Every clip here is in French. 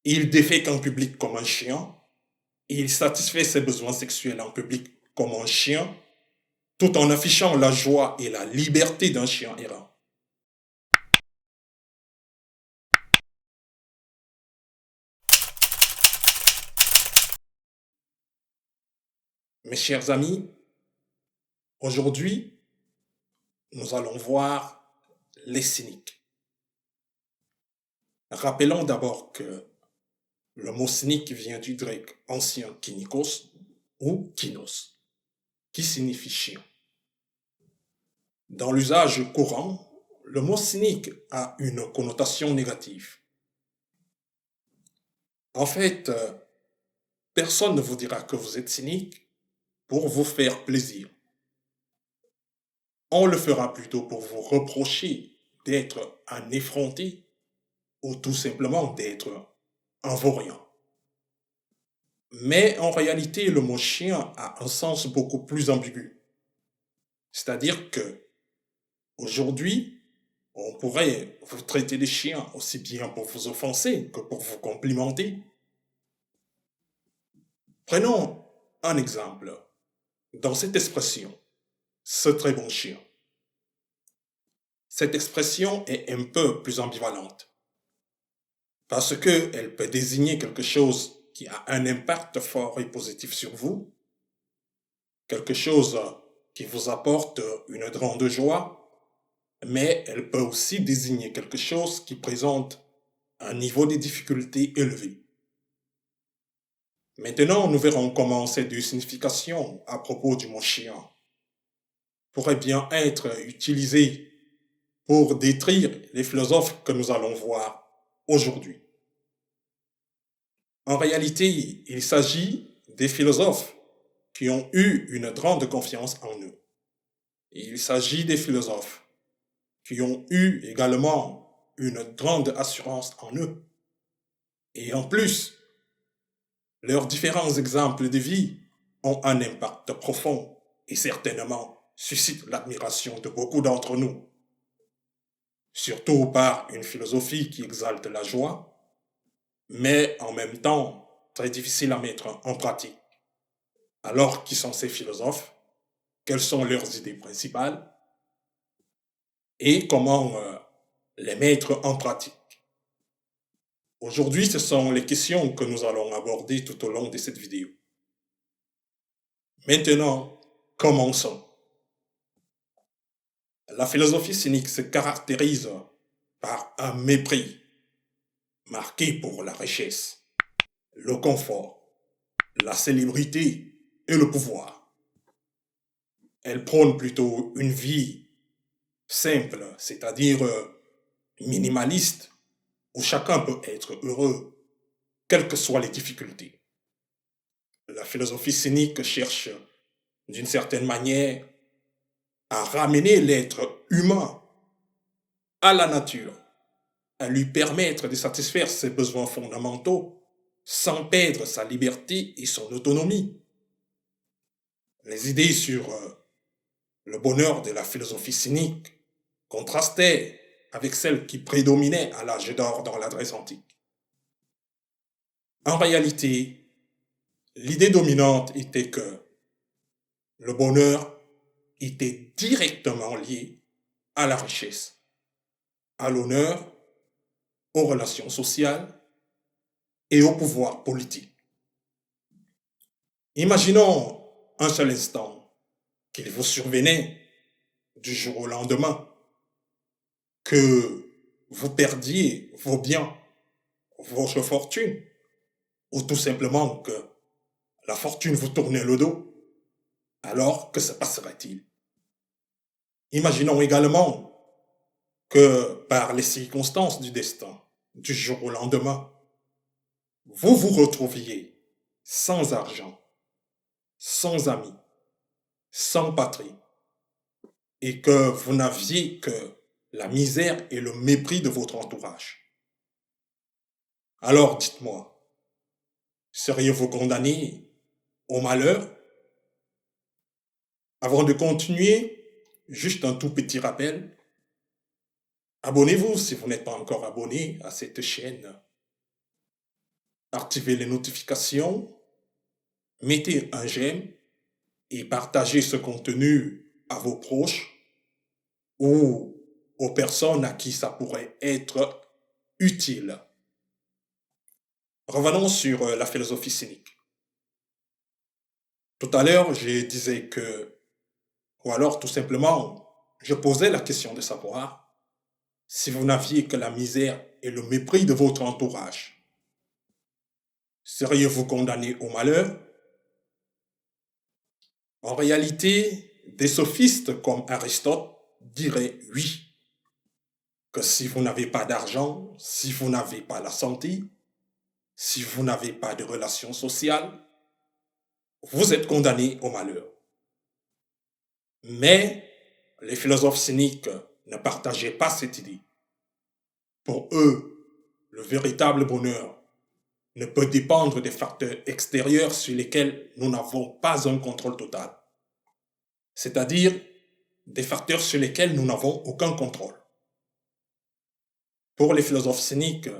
Il défèque en public comme un chien. Il satisfait ses besoins sexuels en public comme un chien, tout en affichant la joie et la liberté d'un chien errant. Mes chers amis, aujourd'hui, nous allons voir les cyniques. Rappelons d'abord que le mot cynique vient du grec ancien kynikos ou kinos, qui signifie chien. Dans l'usage courant, le mot cynique a une connotation négative. En fait, personne ne vous dira que vous êtes cynique pour vous faire plaisir. On le fera plutôt pour vous reprocher d'être un effronté ou tout simplement d'être un vaurien. Mais en réalité, le mot chien a un sens beaucoup plus ambigu. C'est-à-dire que aujourd'hui, on pourrait vous traiter de chien aussi bien pour vous offenser que pour vous complimenter. Prenons un exemple. Dans cette expression, ce très bon chien, cette expression est un peu plus ambivalente parce qu'elle peut désigner quelque chose qui a un impact fort et positif sur vous, quelque chose qui vous apporte une grande joie, mais elle peut aussi désigner quelque chose qui présente un niveau de difficulté élevé. Maintenant, nous verrons comment ces deux significations à propos du mot chien pourraient bien être utilisées pour détruire les philosophes que nous allons voir aujourd'hui. En réalité, il s'agit des philosophes qui ont eu une grande confiance en eux. Il s'agit des philosophes qui ont eu également une grande assurance en eux. Et en plus, leurs différents exemples de vie ont un impact profond et certainement suscitent l'admiration de beaucoup d'entre nous. Surtout par une philosophie qui exalte la joie, mais en même temps très difficile à mettre en pratique. Alors, qui sont ces philosophes? Quelles sont leurs idées principales? Et comment les mettre en pratique? Aujourd'hui, ce sont les questions que nous allons aborder tout au long de cette vidéo. Maintenant, commençons. La philosophie cynique se caractérise par un mépris marqué pour la richesse, le confort, la célébrité et le pouvoir. Elle prône plutôt une vie simple, c'est-à-dire minimaliste, où chacun peut être heureux, quelles que soient les difficultés. La philosophie cynique cherche, d'une certaine manière, à ramener l'être humain à la nature, à lui permettre de satisfaire ses besoins fondamentaux sans perdre sa liberté et son autonomie. Les idées sur le bonheur de la philosophie cynique contrastaient avec celles qui prédominaient à l'âge d'or dans la Grèce antique. En réalité, l'idée dominante était que le bonheur était directement lié à la richesse, à l'honneur, aux relations sociales et au pouvoir politique. Imaginons un seul instant qu'il vous survenait du jour au lendemain que vous perdiez vos biens, votre fortune, ou tout simplement que la fortune vous tournait le dos. Alors, que se passerait-il? Imaginons également que par les circonstances du destin, du jour au lendemain, vous vous retrouviez sans argent, sans amis, sans patrie, et que vous n'aviez que la misère et le mépris de votre entourage. Alors dites-moi, seriez-vous condamné au malheur? Avant de continuer, juste un tout petit rappel. Abonnez-vous si vous n'êtes pas encore abonné à cette chaîne. activez les notifications, mettez un j'aime et partagez ce contenu à vos proches ou aux personnes à qui ça pourrait être utile. Revenons sur la philosophie cynique. Tout à l'heure, je disais que, ou alors tout simplement, je posais la question de savoir si vous n'aviez que la misère et le mépris de votre entourage, seriez-vous condamné au malheur? En réalité, des sophistes comme Aristote diraient oui, que si vous n'avez pas d'argent, si vous n'avez pas la santé, si vous n'avez pas de relations sociales, vous êtes condamné au malheur. Mais les philosophes cyniques ne partageaient pas cette idée. Pour eux, le véritable bonheur ne peut dépendre des facteurs extérieurs sur lesquels nous n'avons pas un contrôle total. C'est-à-dire des facteurs sur lesquels nous n'avons aucun contrôle. Pour les philosophes cyniques,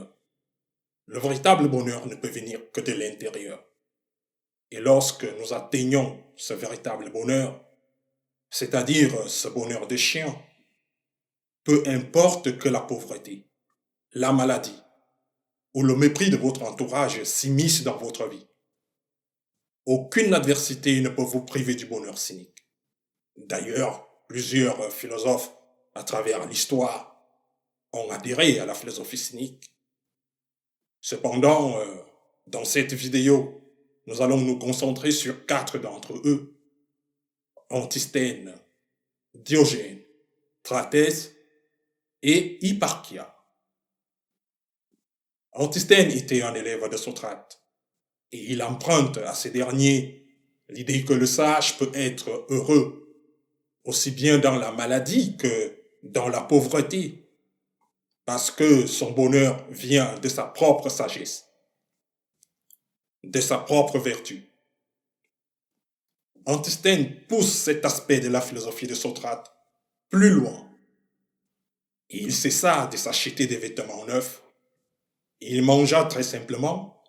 le véritable bonheur ne peut venir que de l'intérieur. Et lorsque nous atteignons ce véritable bonheur, c'est-à-dire ce bonheur de chien, peu importe que la pauvreté, la maladie ou le mépris de votre entourage s'immiscent dans votre vie, aucune adversité ne peut vous priver du bonheur cynique. D'ailleurs, plusieurs philosophes à travers l'histoire ont adhéré à la philosophie cynique. Cependant, dans cette vidéo, nous allons nous concentrer sur 4 d'entre eux: Antisthène, Diogène, Cratès et Hipparchia. Antisthène était un élève de Socrate et il emprunte à ces derniers l'idée que le sage peut être heureux aussi bien dans la maladie que dans la pauvreté, parce que son bonheur vient de sa propre sagesse, de sa propre vertu. Antisthène pousse cet aspect de la philosophie de Socrate plus loin. Et il cessa de s'acheter des vêtements neufs. Il mangea très simplement,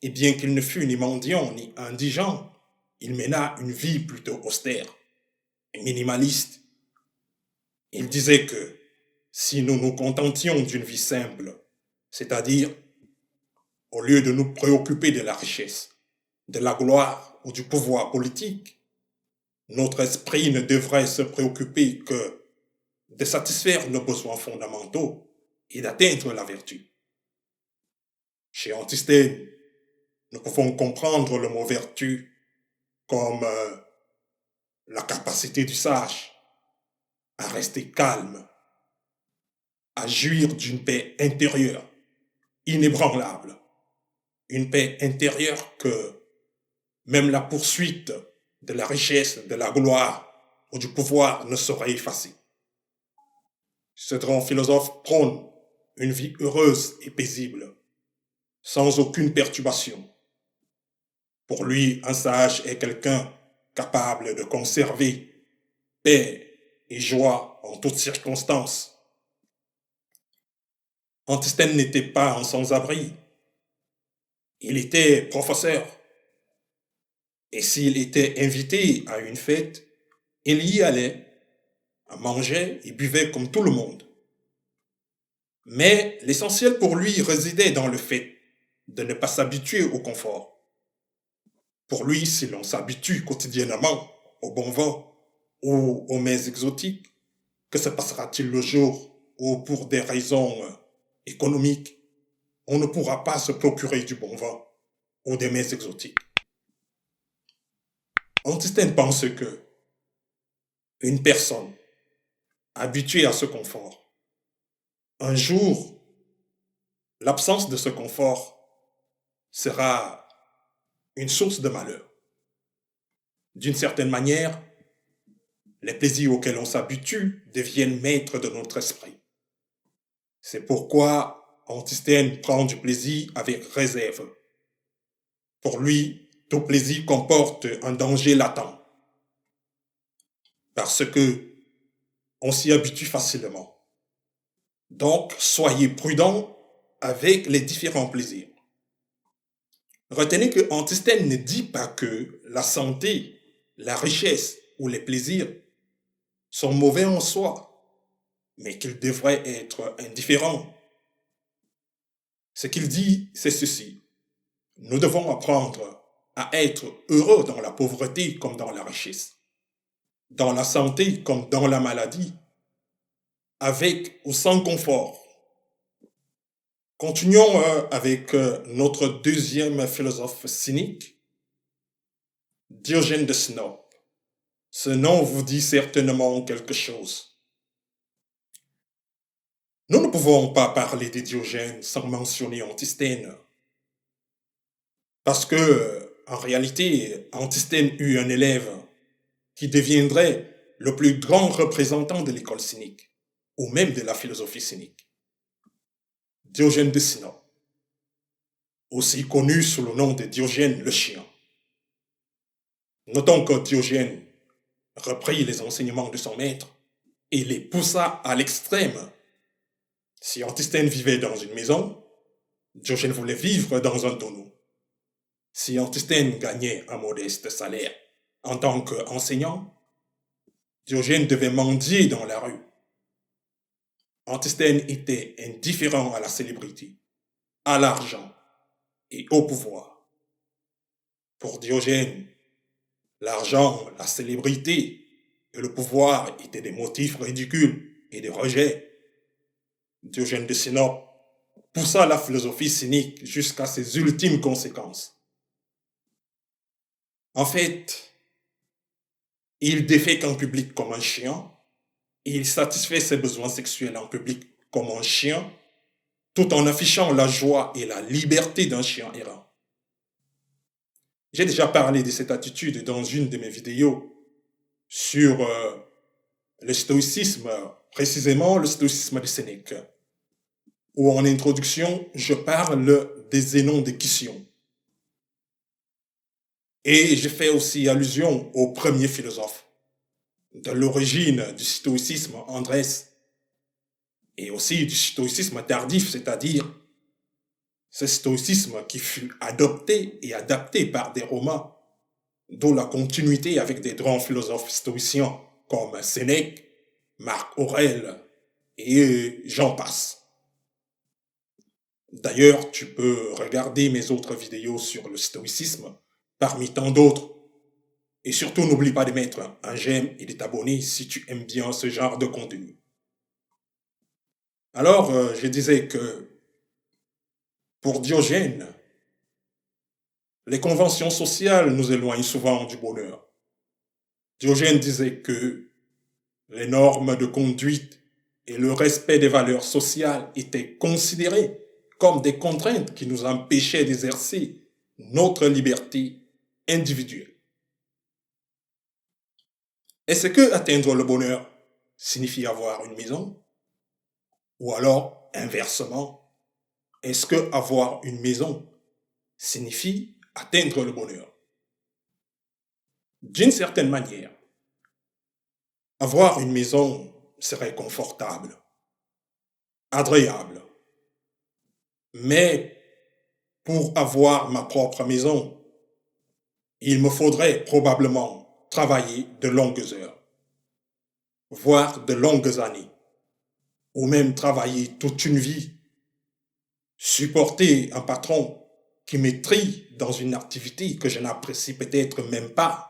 et bien qu'il ne fût ni mendiant ni indigent, il mena une vie plutôt austère et minimaliste. Il disait que si nous nous contentions d'une vie simple, c'est-à-dire au lieu de nous préoccuper de la richesse, de la gloire ou du pouvoir politique, notre esprit ne devrait se préoccuper que de satisfaire nos besoins fondamentaux et d'atteindre la vertu. Chez Antisthène, nous pouvons comprendre le mot vertu comme la capacité du sage à rester calme, à jouir d'une paix intérieure, inébranlable, une paix intérieure que même la poursuite de la richesse, de la gloire ou du pouvoir ne saurait effacer. Ce grand philosophe prône une vie heureuse et paisible, sans aucune perturbation. Pour lui, un sage est quelqu'un capable de conserver paix et joie en toutes circonstances. Antisthène n'était pas un sans-abri. Il était professeur. Et s'il était invité à une fête, il y allait, mangeait et buvait comme tout le monde. Mais l'essentiel pour lui résidait dans le fait de ne pas s'habituer au confort. Pour lui, si l'on s'habitue quotidiennement au bon vin ou aux mets exotiques, que se passera-t-il le jour où, pour des raisons économiques, on ne pourra pas se procurer du bon vin ou des mets exotiques? Antisthène pense que une personne habituée à ce confort, un jour, l'absence de ce confort sera une source de malheur. D'une certaine manière, les plaisirs auxquels on s'habitue deviennent maîtres de notre esprit. C'est pourquoi Antisthène prend du plaisir avec réserve. Pour lui, tout plaisir comporte un danger latent, parce que on s'y habitue facilement. Donc, soyez prudents avec les différents plaisirs. Retenez que Antisthène ne dit pas que la santé, la richesse ou les plaisirs sont mauvais en soi, mais qu'ils devraient être indifférents. Ce qu'il dit, c'est ceci. Nous devons apprendre à être heureux dans la pauvreté comme dans la richesse, dans la santé comme dans la maladie, avec ou sans confort. Continuons avec notre deuxième philosophe cynique, Diogène de Sinope. Ce nom vous dit certainement quelque chose. Nous ne pouvons pas parler de Diogène sans mentionner Antisthène. Parce que, en réalité, Antisthène eut un élève qui deviendrait le plus grand représentant de l'école cynique, ou même de la philosophie cynique. Diogène de Sinope, aussi connu sous le nom de Diogène le chien. Notons que Diogène reprit les enseignements de son maître et les poussa à l'extrême. Si Antisthène vivait dans une maison, Diogène voulait vivre dans un tonneau. Si Antisthène gagnait un modeste salaire en tant qu'enseignant, Diogène devait mendier dans la rue. Antisthène était indifférent à la célébrité, à l'argent et au pouvoir. Pour Diogène, l'argent, la célébrité et le pouvoir étaient des motifs ridicules et de rejet. Diogène de Sinope poussa la philosophie cynique jusqu'à ses ultimes conséquences. En fait, il défèque en public comme un chien, et il satisfait ses besoins sexuels en public comme un chien, tout en affichant la joie et la liberté d'un chien errant. J'ai déjà parlé de cette attitude dans une de mes vidéos sur le stoïcisme, précisément le stoïcisme de Sénèque, où en introduction, je parle des Zénon de Kision. Et je fais aussi allusion au premier philosophe de l'origine du stoïcisme, Andrès, et aussi du stoïcisme tardif, c'est-à-dire ce stoïcisme qui fut adopté et adapté par des Romains, d'où la continuité avec des grands philosophes stoïciens comme Sénèque, Marc Aurèle et j'en passe. D'ailleurs, tu peux regarder mes autres vidéos sur le stoïcisme, parmi tant d'autres. Et surtout, n'oublie pas de mettre un j'aime et de t'abonner si tu aimes bien ce genre de contenu. Alors, je disais que pour Diogène, les conventions sociales nous éloignent souvent du bonheur. Diogène disait que les normes de conduite et le respect des valeurs sociales étaient considérés comme des contraintes qui nous empêchaient d'exercer notre liberté individuelle. Est-ce que atteindre le bonheur signifie avoir une maison? Ou alors, inversement, est-ce que avoir une maison signifie atteindre le bonheur? D'une certaine manière, avoir une maison serait confortable, agréable. Mais pour avoir ma propre maison, il me faudrait probablement travailler de longues heures, voire de longues années, ou même travailler toute une vie, supporter un patron qui me trie dans une activité que je n'apprécie peut-être même pas.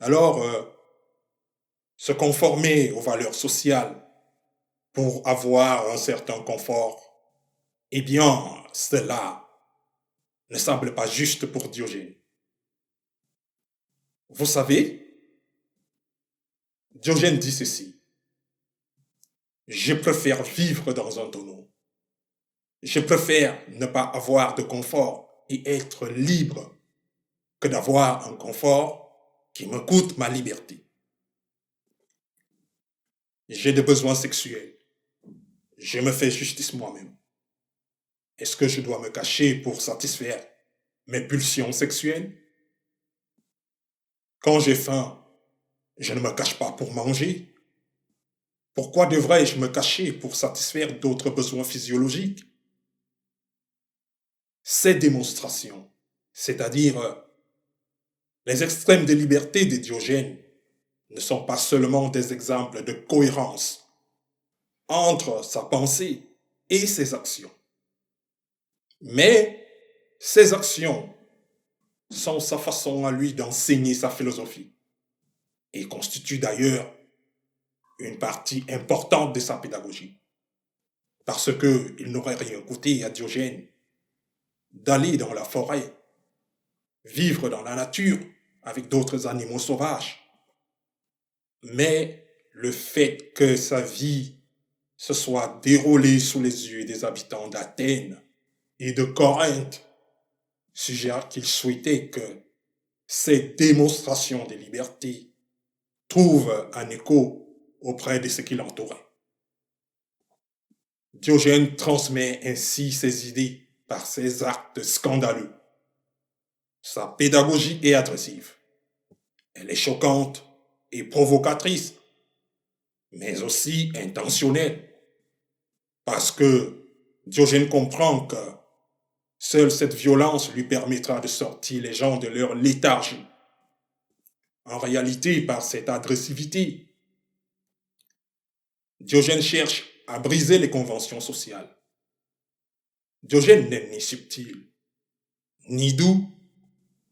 Alors, se conformer aux valeurs sociales pour avoir un certain confort, eh bien, cela ne semble pas juste pour Diogène. Vous savez, Diogène dit ceci. Je préfère vivre dans un tonneau. Je préfère ne pas avoir de confort et être libre que d'avoir un confort qui me coûte ma liberté. J'ai des besoins sexuels. Je me fais justice moi-même. Est-ce que je dois me cacher pour satisfaire mes pulsions sexuelles? Quand j'ai faim, je ne me cache pas pour manger. Pourquoi devrais-je me cacher pour satisfaire d'autres besoins physiologiques? Ces démonstrations, c'est-à-dire les extrêmes de liberté de Diogène, ne sont pas seulement des exemples de cohérence entre sa pensée et ses actions, mais ses actions sont sa façon à lui d'enseigner sa philosophie et constituent d'ailleurs une partie importante de sa pédagogie. Parce qu'il n'aurait rien coûté à Diogène d'aller dans la forêt, vivre dans la nature avec d'autres animaux sauvages. Mais le fait que sa vie se soit déroulée sous les yeux des habitants d'Athènes et de Corinthe suggère qu'il souhaitait que ces démonstrations de liberté trouvent un écho auprès de ce qui l'entourait. Diogène transmet ainsi ses idées par ses actes scandaleux. Sa pédagogie est agressive. Elle est choquante et provocatrice, mais aussi intentionnelle. Parce que Diogène comprend que seule cette violence lui permettra de sortir les gens de leur léthargie. En réalité, par cette agressivité, Diogène cherche à briser les conventions sociales. Diogène n'est ni subtil, ni doux,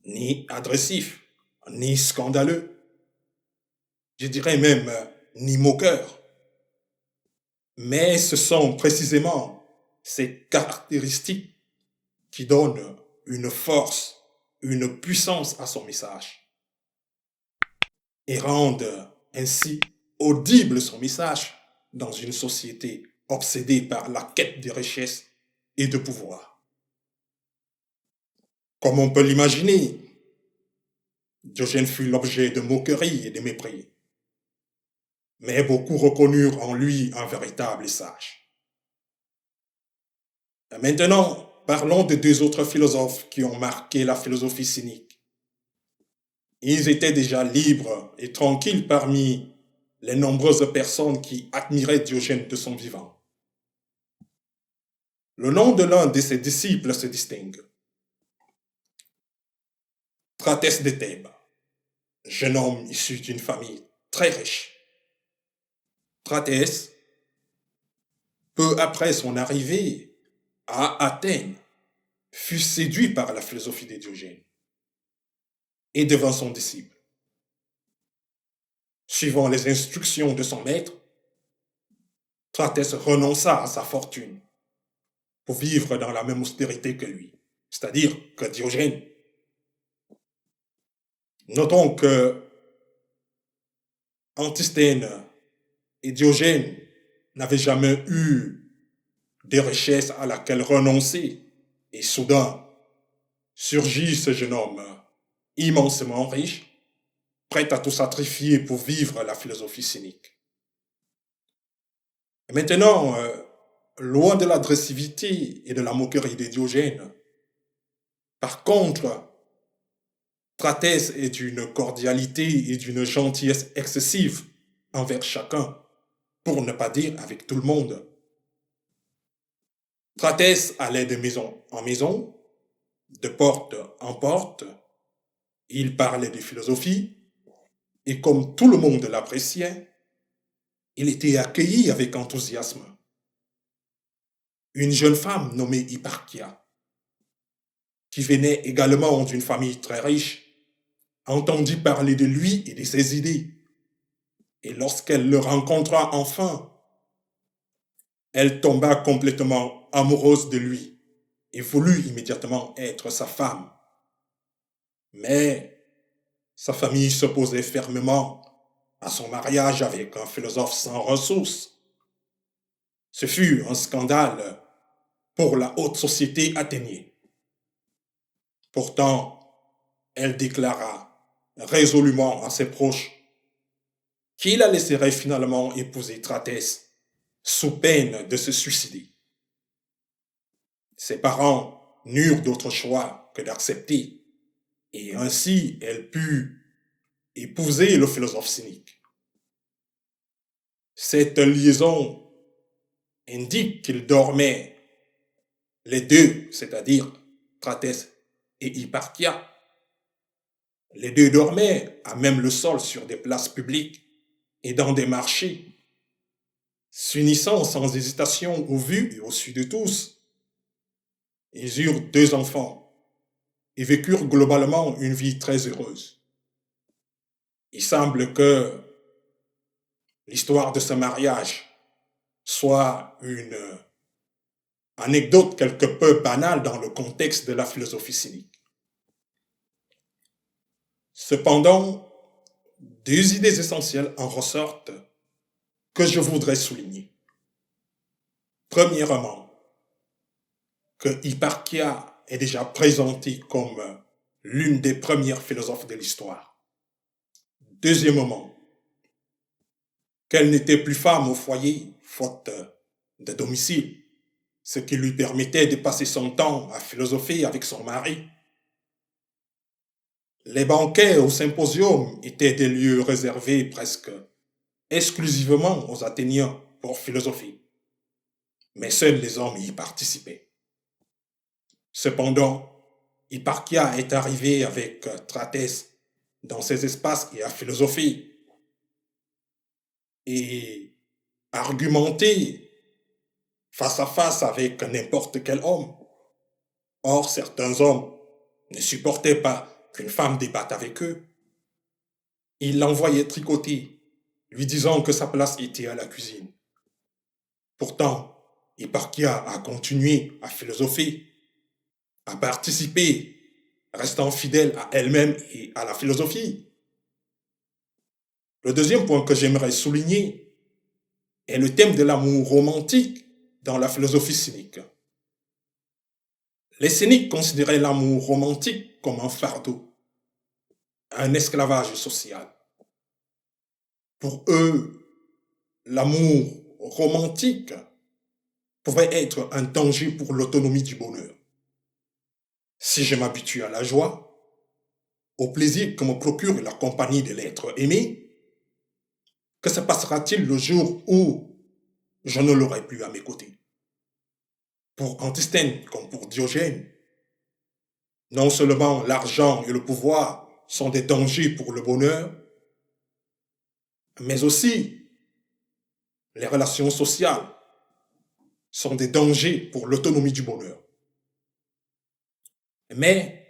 ni agressif, ni scandaleux, je dirais même ni moqueur. Mais ce sont précisément ces caractéristiques qui donnent une force, une puissance à son message et rendent ainsi audible son message dans une société obsédée par la quête de richesse et de pouvoir. Comme on peut l'imaginer, Diogène fut l'objet de moqueries et de mépris. Mais beaucoup reconnurent en lui un véritable sage. Maintenant, parlons de deux autres philosophes qui ont marqué la philosophie cynique. Ils étaient déjà libres et tranquilles parmi les nombreuses personnes qui admiraient Diogène de son vivant. Le nom de l'un de ses disciples se distingue. Cratès de Thèbes, jeune homme issu d'une famille très riche. Cratès, peu après son arrivée à Athènes, fut séduit par la philosophie de Diogène et devint son disciple. Suivant les instructions de son maître, Cratès renonça à sa fortune pour vivre dans la même austérité que lui, c'est-à-dire que Diogène. Notons que Antisthène et Diogène n'avaient jamais eu des richesses à laquelle renoncer, et soudain surgit ce jeune homme immensément riche, prêt à tout sacrifier pour vivre la philosophie cynique. Maintenant, loin de l'agressivité et de la moquerie de Diogène, par contre, Cratès est d'une cordialité et d'une gentillesse excessive envers chacun, pour ne pas dire avec tout le monde. Cratès allait de maison en maison, de porte en porte, il parlait de philosophie, et comme tout le monde l'appréciait, il était accueilli avec enthousiasme. Une jeune femme nommée Hipparchia, qui venait également d'une famille très riche, entendit parler de lui et de ses idées. Et lorsqu'elle le rencontra enfin, elle tomba complètement amoureuse de lui et voulut immédiatement être sa femme. Mais sa famille s'opposait fermement à son mariage avec un philosophe sans ressources. Ce fut un scandale pour la haute société athénienne. Pourtant, elle déclara résolument à ses proches qu'il la laisserait finalement épouser Cratès sous peine de se suicider. Ses parents n'eurent d'autre choix que d'accepter, et ainsi elle put épouser le philosophe cynique. Cette liaison indique qu'ils dormaient les deux, c'est-à-dire Cratès et Hipparchia. Les deux dormaient à même le sol sur des places publiques et dans des marchés, s'unissant sans hésitation au vu et au su de tous. Ils eurent deux enfants et vécurent globalement une vie très heureuse. Il semble que l'histoire de ce mariage soit une anecdote quelque peu banale dans le contexte de la philosophie cynique. Cependant, deux idées essentielles en ressortent que je voudrais souligner. Premièrement, que Hipparchia est déjà présenté comme l'une des premières philosophes de l'histoire. Deuxièmement, qu'elle n'était plus femme au foyer, faute de domicile, ce qui lui permettait de passer son temps à philosopher avec son mari. Les banquets au symposium étaient des lieux réservés presque exclusivement aux Athéniens pour philosopher, mais seuls les hommes y participaient. Cependant, Hipparchia est arrivé avec Cratès dans ces espaces et a philosophé et argumenté face à face avec n'importe quel homme. Or, certains hommes ne supportaient pas qu'une femme débatte avec eux. Ils l'envoyaient tricoter, lui disant que sa place était à la cuisine. Pourtant, Hipparchia a continué à philosopher, à participer, restant fidèle à elle-même et à la philosophie. Le deuxième point que j'aimerais souligner est le thème de l'amour romantique dans la philosophie cynique. Les cyniques considéraient l'amour romantique comme un fardeau, un esclavage social. Pour eux, l'amour romantique pouvait être un danger pour l'autonomie du bonheur. Si je m'habitue à la joie, au plaisir que me procure la compagnie de l'être aimé, que se passera-t-il le jour où je ne l'aurai plus à mes côtés? Pour Antisthène comme pour Diogène, non seulement l'argent et le pouvoir sont des dangers pour le bonheur, mais aussi les relations sociales sont des dangers pour l'autonomie du bonheur. Mais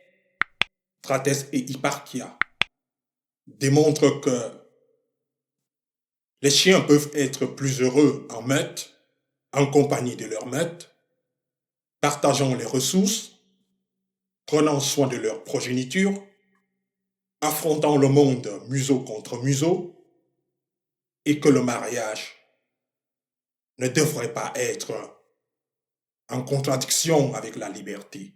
Cratès et Hipparchia démontrent que les chiens peuvent être plus heureux en meute, en compagnie de leur meute, partageant les ressources, prenant soin de leur progéniture, affrontant le monde museau contre museau, et que le mariage ne devrait pas être en contradiction avec la liberté,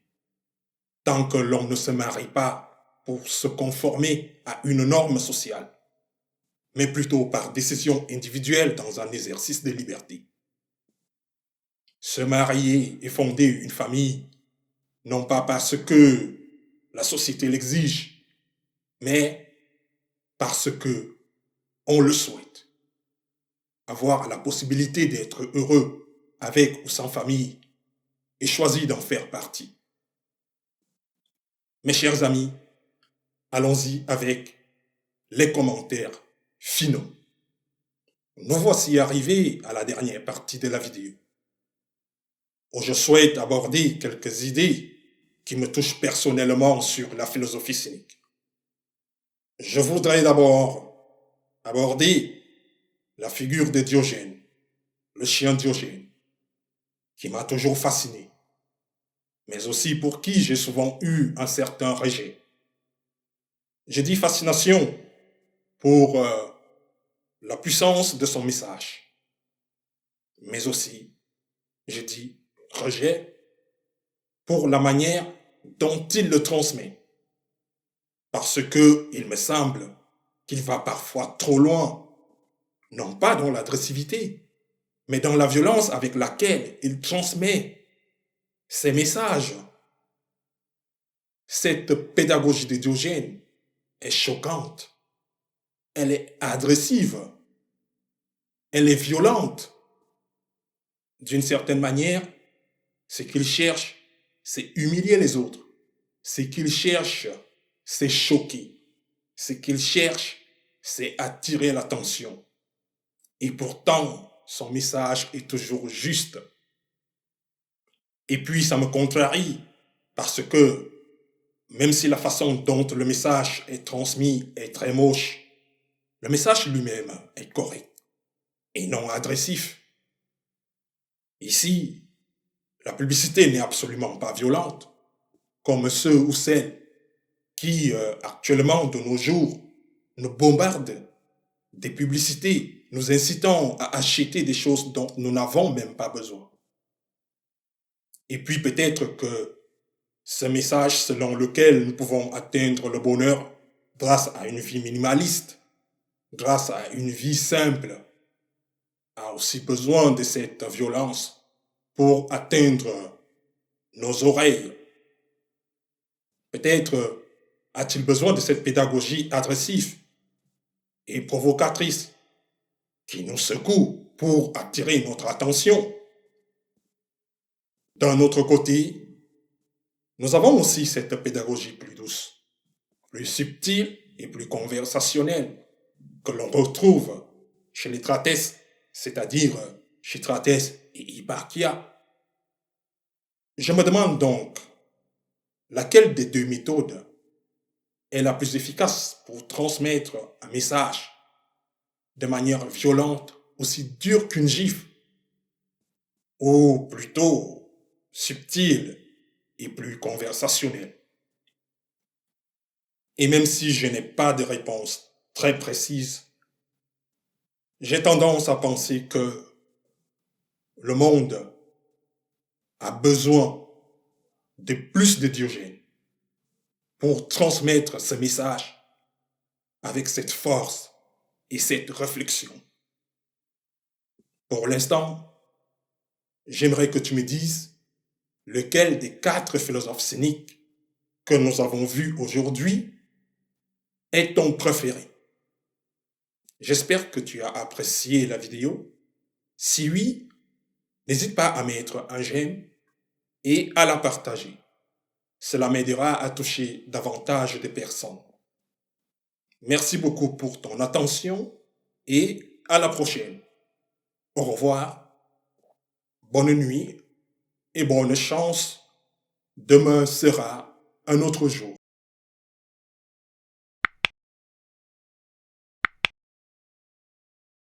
tant que l'on ne se marie pas pour se conformer à une norme sociale, mais plutôt par décision individuelle dans un exercice de liberté. Se marier et fonder une famille, non pas parce que la société l'exige, mais parce que on le souhaite. Avoir la possibilité d'être heureux avec ou sans famille et choisir d'en faire partie. Mes chers amis, allons-y avec les commentaires finaux. Nous voici arrivés à la dernière partie de la vidéo, où je souhaite aborder quelques idées qui me touchent personnellement sur la philosophie cynique. Je voudrais d'abord aborder la figure de Diogène, le chien Diogène, qui m'a toujours fasciné, mais aussi pour qui j'ai souvent eu un certain rejet. Je dis fascination pour la puissance de son message, mais aussi, je dis rejet pour la manière dont il le transmet, parce que il me semble qu'il va parfois trop loin, non pas dans l'agressivité, mais dans la violence avec laquelle il transmet ses messages. Cette pédagogie de Diogène est choquante, elle est agressive, elle est violente. D'une certaine manière, ce qu'il cherche, c'est humilier les autres, Ce qu'il cherche, c'est choquer. Ce qu'il cherche, c'est attirer l'attention. Et pourtant, son message est toujours juste. Et puis, ça me contrarie, parce que même si la façon dont le message est transmis est très moche, le message lui-même est correct et non agressif. Ici, la publicité n'est absolument pas violente, comme ceux ou celles qui, actuellement, de nos jours, nous bombardent des publicités, nous incitant à acheter des choses dont nous n'avons même pas besoin. Et puis peut-être que ce message selon lequel nous pouvons atteindre le bonheur grâce à une vie minimaliste, grâce à une vie simple, a aussi besoin de cette violence pour atteindre nos oreilles. Peut-être a-t-il besoin de cette pédagogie agressive et provocatrice qui nous secoue pour attirer notre attention. D'un autre côté, nous avons aussi cette pédagogie plus douce, plus subtile et plus conversationnelle que l'on retrouve chez les Trates, c'est-à-dire chez Trates et Hipparchia. Je me demande donc, laquelle des deux méthodes est la plus efficace pour transmettre un message de manière violente, aussi dure qu'une gifle, ou plutôt subtile et plus conversationnelle. Et même si je n'ai pas de réponse très précise, j'ai tendance à penser que le monde a besoin de plus de Diogène pour transmettre ce message avec cette force et cette réflexion. Pour l'instant, j'aimerais que tu me dises lequel des 4 philosophes cyniques que nous avons vus aujourd'hui est ton préféré. J'espère que tu as apprécié la vidéo. Si oui, n'hésite pas à mettre un j'aime et à la partager. Cela m'aidera à toucher davantage de personnes. Merci beaucoup pour ton attention et à la prochaine. Au revoir, bonne nuit et bonne chance. Demain sera un autre jour.